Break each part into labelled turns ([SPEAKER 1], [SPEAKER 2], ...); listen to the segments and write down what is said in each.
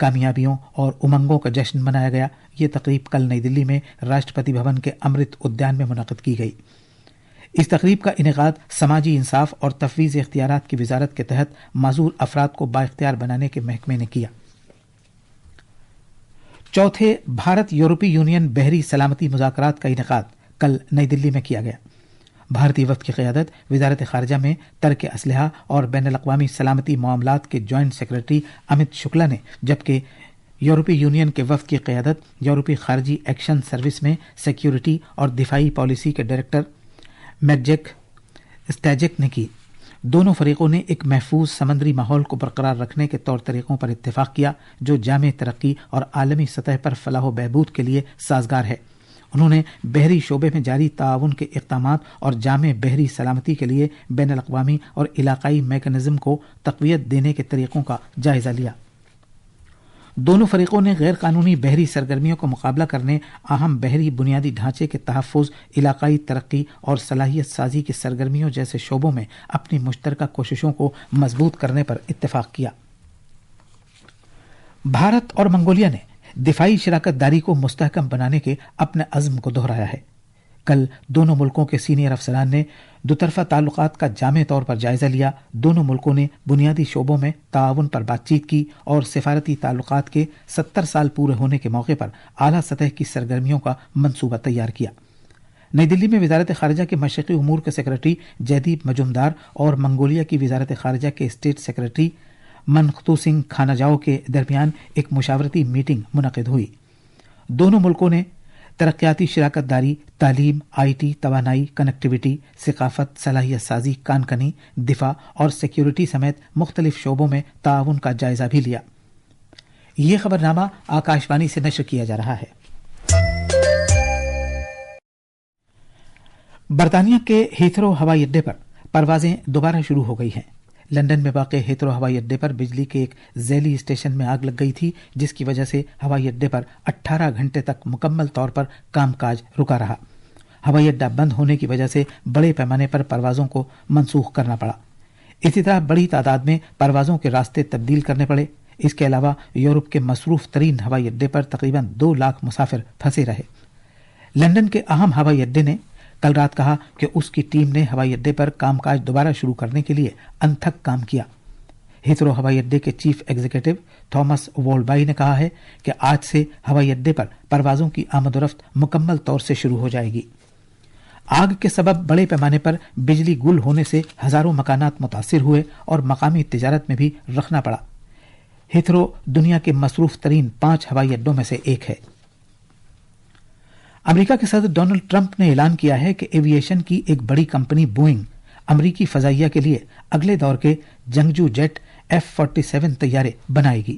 [SPEAKER 1] کامیابیوں اور امنگوں کا جشن منایا گیا۔ یہ تقریب کل نئی دلی میں راشٹرپتی بھون کے امرت ادیان میں منعقد کی گئی۔ اس تقریب کا انعقاد سماجی انصاف اور تفویض اختیارات کی وزارت کے تحت معذور افراد کو بااختیار بنانے کے محکمے نے کیا۔ چوتھے بھارت یورپی یونین بحری سلامتی مذاکرات کا انعقاد کل نئی دلی میں کیا گیا۔ بھارتی وفد کی قیادت وزارت خارجہ میں ترک اسلحہ اور بین الاقوامی سلامتی معاملات کے جوائنٹ سیکرٹری امت شکلا نے، جبکہ یورپی یونین کے وفد کی قیادت یورپی خارجی ایکشن سروس میں سیکیورٹی اور دفاعی پالیسی کے ڈائریکٹر میگجیک اسٹیجک نے کی۔ دونوں فریقوں نے ایک محفوظ سمندری ماحول کو برقرار رکھنے کے طور طریقوں پر اتفاق کیا جو جامع ترقی اور عالمی سطح پر فلاح و بہبود کے لیے سازگار ہے۔ انہوں نے بحری شعبے میں جاری تعاون کے اقدامات اور جامع بحری سلامتی کے لیے بین الاقوامی اور علاقائی میکانزم کو تقویت دینے کے طریقوں کا جائزہ لیا۔ دونوں فریقوں نے غیر قانونی بحری سرگرمیوں کا مقابلہ کرنے، اہم بحری بنیادی ڈھانچے کے تحفظ، علاقائی ترقی اور صلاحیت سازی کی سرگرمیوں جیسے شعبوں میں اپنی مشترکہ کوششوں کو مضبوط کرنے پر اتفاق کیا۔ بھارت اور منگولیا نے دفاعی شراکت داری کو مستحکم بنانے کے اپنے عزم کو دہرایا ہے۔ کل دونوں ملکوں کے سینئر افسران نے دوطرفہ تعلقات کا جامع طور پر جائزہ لیا۔ دونوں ملکوں نے بنیادی شعبوں میں تعاون پر بات چیت کی اور سفارتی تعلقات کے 70 سال پورے ہونے کے موقع پر اعلیٰ سطح کی سرگرمیوں کا منصوبہ تیار کیا۔ نئی دلی میں وزارت خارجہ کے مشرقی امور کے سیکرٹری جیدیپ مجومدار اور منگولیا کی وزارت خارجہ کے اسٹیٹ سیکرٹری منختو سنگھ کھاناجاؤ کے درمیان ایک مشاورتی میٹنگ منعقد ہوئی۔ دونوں ملکوں نے ترقیاتی شراکت داری، تعلیم، آئی ٹی، توانائی، کنیکٹیویٹی، ثقافت، صلاحیت سازی، کان کنی، دفاع اور سیکیورٹی سمیت مختلف شعبوں میں تعاون کا جائزہ بھی لیا۔ یہ خبرنامہ آکاشوانی سے نشر کیا جا رہا ہے۔ برطانیہ کے ہیتھرو ہوائی اڈے پر پروازیں دوبارہ شروع ہو گئی ہیں۔ لندن میں واقع ہیتھرو ہوائی اڈے پر بجلی کے ایک ذیلی اسٹیشن میں آگ لگ گئی تھی، جس کی وجہ سے ہوائی اڈے پر 18 گھنٹے تک مکمل طور پر کام کاج رکا رہا۔ ہوائی اڈہ بند ہونے کی وجہ سے بڑے پیمانے پر پروازوں کو منسوخ کرنا پڑا۔ اسی طرح بڑی تعداد میں پروازوں کے راستے تبدیل کرنے پڑے۔ اس کے علاوہ یورپ کے مصروف ترین ہوائی اڈے پر تقریباً 2 لاکھ مسافر پھنسے رہے۔ لندن کے اہم ہوائی اڈے نے کل رات کہا کہ اس کی ٹیم نے ہوائی اڈے پر کام کاج دوبارہ شروع کرنے کے لیے انتھک کام کیا۔ ہیتھرو ہوائی اڈے کے چیف ایگزیکٹو تھامس وولبائی نے کہا ہے کہ آج سے ہوائی اڈے پر پروازوں کی آمد و رفت مکمل طور سے شروع ہو جائے گی۔ آگ کے سبب بڑے پیمانے پر بجلی گل ہونے سے ہزاروں مکانات متاثر ہوئے اور مقامی تجارت میں بھی رخنا پڑا۔ ہیتھرو دنیا کے مصروف ترین 5 ہوائی اڈوں میں سے ایک ہے۔ امریکہ کے صدر ڈونلڈ ٹرمپ نے اعلان کیا ہے کہ ایویشن کی ایک بڑی کمپنی بوئنگ امریکی فضائیہ کے لیے اگلے دور کے جنگجو جیٹ F-47 طیارے بنائے گی۔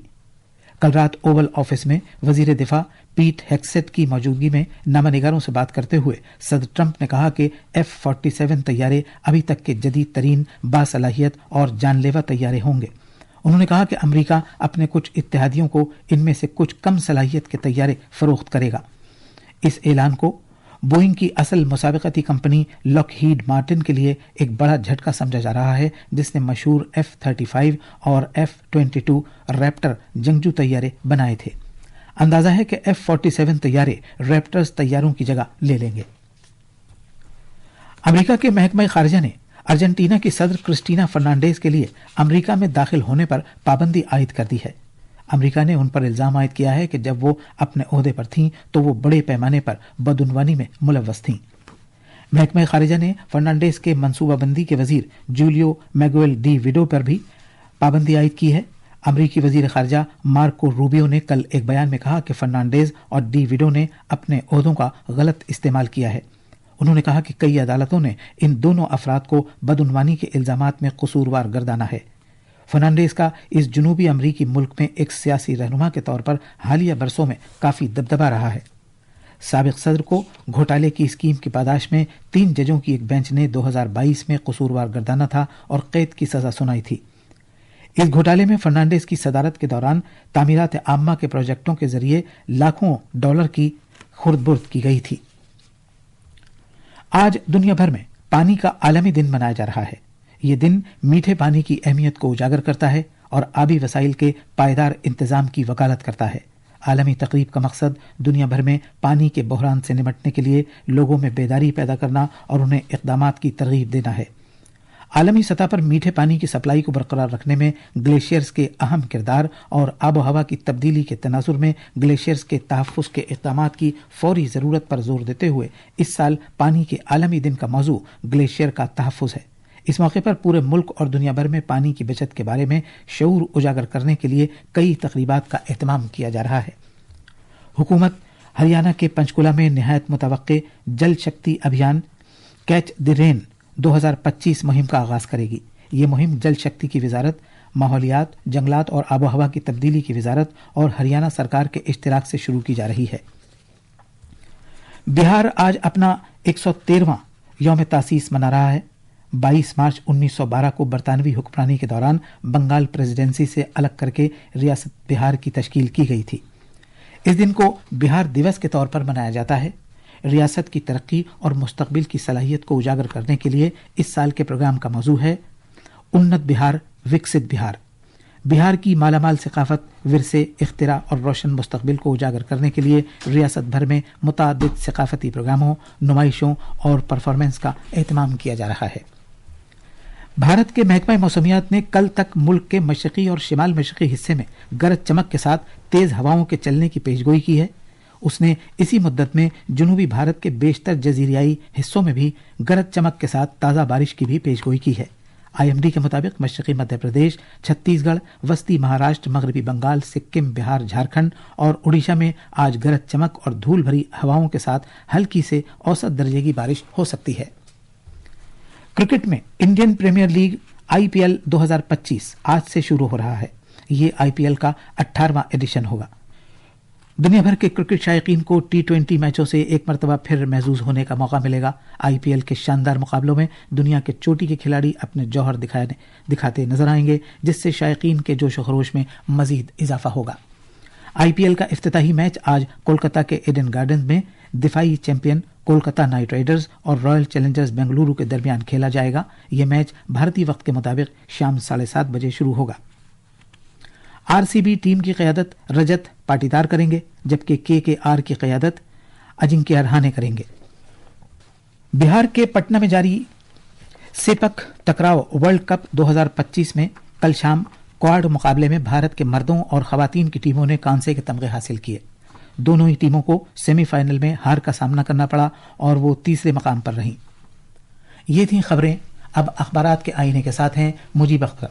[SPEAKER 1] کل رات اوول آفس میں وزیر دفاع پیٹ ہیگسیٹ کی موجودگی میں نامہ نگاروں سے بات کرتے ہوئے صدر ٹرمپ نے کہا کہ F-47 طیارے ابھی تک کے جدید ترین باصلاحیت اور جان لیوا طیارے ہوں گے۔ انہوں نے کہا کہ امریکہ اپنے کچھ اتحادیوں کو ان میں سے کچھ کم صلاحیت کے طیارے فروخت کرے گا۔ اس اعلان کو بوئنگ کی اصل مسابقتی کمپنی لاک ہیڈ مارٹن کے لیے ایک بڑا جھٹکا سمجھا جا رہا ہے، جس نے مشہور F-35 اور F-22 ریپٹر جنگجو طیارے بنائے تھے۔ اندازہ ہے کہ F-47 طیارے ریپٹرز طیاروں کی جگہ لے لیں گے۔ امریکہ کے محکمہ خارجہ نے ارجنٹینا کی صدر کرسٹینا فرنانڈیز کے لیے امریکہ میں داخل ہونے پر پابندی عائد کر دی ہے۔ امریکہ نے ان پر الزام عائد کیا ہے کہ جب وہ اپنے عہدے پر تھیں تو وہ بڑے پیمانے پر بدعنوانی میں ملوث تھیں۔ محکمہ خارجہ نے فرنانڈیز کے منصوبہ بندی کے وزیر جولیو میگوئل ڈی ویڈو پر بھی پابندی عائد کی ہے۔ امریکی وزیر خارجہ مارکو روبیو نے کل ایک بیان میں کہا کہ فرنانڈیز اور ڈی ویڈو نے اپنے عہدوں کا غلط استعمال کیا ہے۔ انہوں نے کہا کہ کئی عدالتوں نے ان دونوں افراد کو بدعنوانی کے الزامات میں قصوروار گردانا ہے۔ فرنانڈیز کا اس جنوبی امریکی ملک میں ایک سیاسی رہنما کے طور پر حالیہ برسوں میں کافی دبدبہ رہا ہے۔ سابق صدر کو گھوٹالے کی اسکیم کی پاداش میں 3 ججوں کی ایک بینچ نے 2022 میں قصوروار گردانا تھا اور قید کی سزا سنائی تھی۔ اس گھوٹالے میں فرنانڈیز کی صدارت کے دوران تعمیرات عامہ کے پروجیکٹوں کے ذریعے لاکھوں ڈالر کی خرد برد کی گئی تھی۔ آج دنیا بھر میں پانی کا عالمی دن منایا جا رہا ہے۔ یہ دن میٹھے پانی کی اہمیت کو اجاگر کرتا ہے اور آبی وسائل کے پائیدار انتظام کی وکالت کرتا ہے۔ عالمی تقریب کا مقصد دنیا بھر میں پانی کے بحران سے نمٹنے کے لیے لوگوں میں بیداری پیدا کرنا اور انہیں اقدامات کی ترغیب دینا ہے۔ عالمی سطح پر میٹھے پانی کی سپلائی کو برقرار رکھنے میں گلیشیئرز کے اہم کردار اور آب و ہوا کی تبدیلی کے تناظر میں گلیشیئرز کے تحفظ کے اقدامات کی فوری ضرورت پر زور دیتے ہوئے اس سال پانی کے عالمی دن کا موضوع گلیشیئر کا تحفظ ہے۔ اس موقع پر پورے ملک اور دنیا بھر میں پانی کی بچت کے بارے میں شعور اجاگر کرنے کے لیے کئی تقریبات کا اہتمام کیا جا رہا ہے۔ حکومت ہریانہ کے پنچکولہ میں نہایت متوقع جل شکتی ابھیان کیچ دی رین 2025 مہم کا آغاز کرے گی۔ یہ مہم جل شکتی کی وزارت، ماحولیات، جنگلات اور آب و ہوا کی تبدیلی کی وزارت اور ہریانہ سرکار کے اشتراک سے شروع کی جا رہی ہے۔ بہار آج اپنا 113واں یوم تاسیس منا رہا ہے۔ 22 مارچ 1912 کو برطانوی حکمرانی کے دوران بنگال پریزیڈنسی سے الگ کر کے ریاست بہار کی تشکیل کی گئی تھی۔ اس دن کو بہار دیوس کے طور پر منایا جاتا ہے۔ ریاست کی ترقی اور مستقبل کی صلاحیت کو اجاگر کرنے کے لیے اس سال کے پروگرام کا موضوع ہے انت بہار وکست بہار۔ بہار کی مالا مال ثقافت، ورثے، اختراع اور روشن مستقبل کو اجاگر کرنے کے لیے ریاست بھر میں متعدد ثقافتی پروگراموں، نمائشوں اور پرفارمنس کا اہتمام کیا جا رہا ہے۔ بھارت کے محکمہ موسمیات نے کل تک ملک کے مشرقی اور شمال مشرقی حصے میں گرج چمک کے ساتھ تیز ہواؤں کے چلنے کی پیشگوئی کی ہے۔ اس نے اسی مدت میں جنوبی بھارت کے بیشتر جزیریائی حصوں میں بھی گرج چمک کے ساتھ تازہ بارش کی بھی پیشگوئی کی ہے۔ IMD کے مطابق مشرقی مدھیہ پردیش، چھتیس گڑھ، وسطی مہاراشٹر، مغربی بنگال، سکم، بہار، جھارکھنڈ اور اڑیسہ میں آج گرج چمک اور دھول بھری ہواؤں کے ساتھ ہلکی سے اوسط درجے کی بارش ہو سکتی ہے۔ کرکٹ میں انڈین پریمیئر لیگ IPL 2025 آج سے شروع ہو رہا ہے۔ یہ IPL کا 18واں ایڈیشن ہوگا۔ دنیا بھر کے کرکٹ شائقین کو T20 میچوں سے ایک مرتبہ پھر محظوظ ہونے کا موقع ملے گا۔ IPL کے شاندار مقابلوں میں دنیا کے چوٹی کے کھلاڑی اپنے جوہر دکھاتے نظر آئیں گے، جس سے شائقین کے جوش و خروش میں مزید اضافہ ہوگا۔ IPL کا افتتاحی میچ آج کولکتہ کے ایڈن گارڈنز میں دفاعی چیمپئن کولکتہ نائٹ رائڈرز اور رائل چیلنجرز بنگلورو کے درمیان کھیلا جائے گا۔ یہ میچ بھارتی وقت کے مطابق شام 7:30 بجے شروع ہوگا۔ RCB ٹیم کی قیادت رجت پاٹیدار کریں گے، جبکہ KKR کی قیادت اجنکیہ رہانے کریں گے۔ بہار کے پٹنہ میں جاری سیپک تکراؤ ورلڈ کپ 2025 میں کل شام کوارڈ مقابلے میں بھارت کے مردوں اور خواتین کی ٹیموں نے کانسے کے تمغے حاصل کیے۔ دونوں ہی ٹیموں کو سیمی فائنل میں ہار کا سامنا کرنا پڑا اور وہ تیسرے مقام پر رہیں۔ یہ تھیں خبریں۔ اب اخبارات کے آئینے کے ساتھ ہیں مجیب اختر۔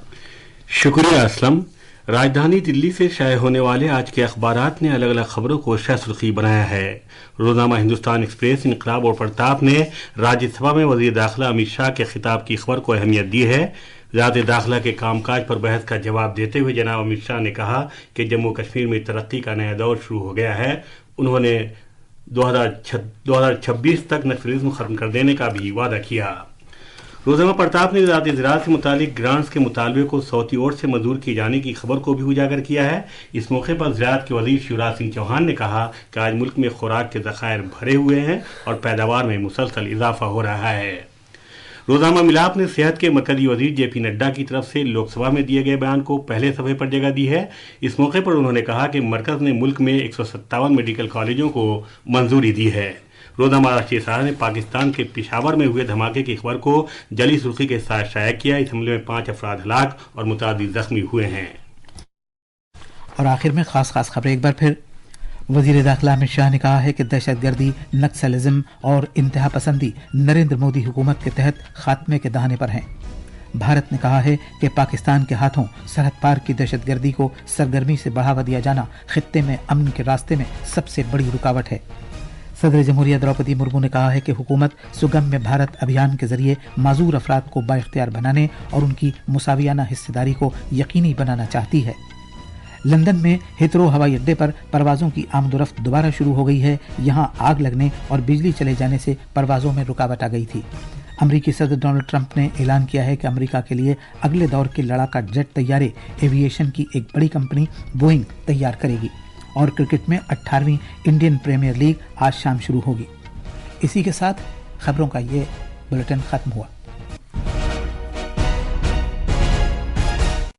[SPEAKER 2] شکریہ اسلم۔ راجدھانی دلی سے شائع ہونے والے آج کے اخبارات نے الگ الگ خبروں کو شہ سرخی بنایا ہے۔ روزنامہ ہندوستان ایکسپریس، انقلاب اور پرتاپ نے راجیہ سبھا میں وزیر داخلہ امت شاہ کے خطاب کی خبر کو اہمیت دی ہے۔ وزارت داخلہ کے کام کاج پر بحث کا جواب دیتے ہوئے جناب امت شاہ نے کہا کہ جموں کشمیر میں ترقی کا نیا دور شروع ہو گیا ہے۔ انہوں نے 2026 تک نکسلزم ختم کر دینے کا بھی وعدہ کیا۔ روزنامہ پرتاپ نے وزارت زراعت سے متعلق گرانٹس کے مطالبے کو صوتی اوٹ سے منظور کیے جانے کی خبر کو بھی اجاگر کیا ہے۔ اس موقع پر زراعت کے وزیر شیوراج سنگھ چوہان نے کہا کہ آج ملک میں خوراک کے ذخائر بھرے ہوئے ہیں اور پیداوار میں مسلسل اضافہ ہو رہا ہے۔ روزنامہ ملاپ نے صحت کے مرکزی وزیر JP نڈا کی طرف سے لوک سبھا میں دیے گئے بیان کو پہلے صفحے پر جگہ دی ہے۔ اس موقع پر انہوں نے کہا کہ مرکز نے ملک میں 157 میڈیکل کالجوں کو منظوری دی ہے۔ روزنامہ راشٹریہ سہارا نے پاکستان کے پشاور میں ہوئے دھماکے کی خبر کو جلی سرخی کے ساتھ شائع کیا۔ اس حملے میں 5 افراد ہلاک اور متعدد زخمی ہوئے ہیں۔
[SPEAKER 1] اور آخر میں خاص خبریں ایک بار پھر۔ وزیر داخلہ امت شاہ نے کہا ہے کہ دہشت گردی، نکسلزم اور انتہا پسندی نریندر مودی حکومت کے تحت خاتمے کے دہانے پر ہیں۔ بھارت نے کہا ہے کہ پاکستان کے ہاتھوں سرحد پار کی دہشت گردی کو سرگرمی سے بڑھاوا دیا جانا خطے میں امن کے راستے میں سب سے بڑی رکاوٹ ہے۔ صدر جمہوریہ دروپدی مرمو نے کہا ہے کہ حکومت سگم بھارت ابھیان کے ذریعے معذور افراد کو بااختیار بنانے اور ان کی مساویانہ حصہ داری کو یقینی بنانا چاہتی ہے۔ لندن میں ہیترو ہوائی اڈے پر پروازوں کی آمد و رفت دوبارہ شروع ہو گئی ہے۔ یہاں آگ لگنے اور بجلی چلے جانے سے پروازوں میں رکاوٹ آ گئی تھی۔ امریکی صدر ڈونلڈ ٹرمپ نے اعلان کیا ہے کہ امریکہ کے لیے اگلے دور کے لڑاکا جیٹ طیارے ایویشن کی ایک بڑی کمپنی بوئنگ تیار کرے گی۔ اور کرکٹ میں 18ویں انڈین پریمیئر لیگ آج شام شروع ہوگی۔ اسی کے ساتھ خبروں کا یہ بلیٹن ختم ہوا۔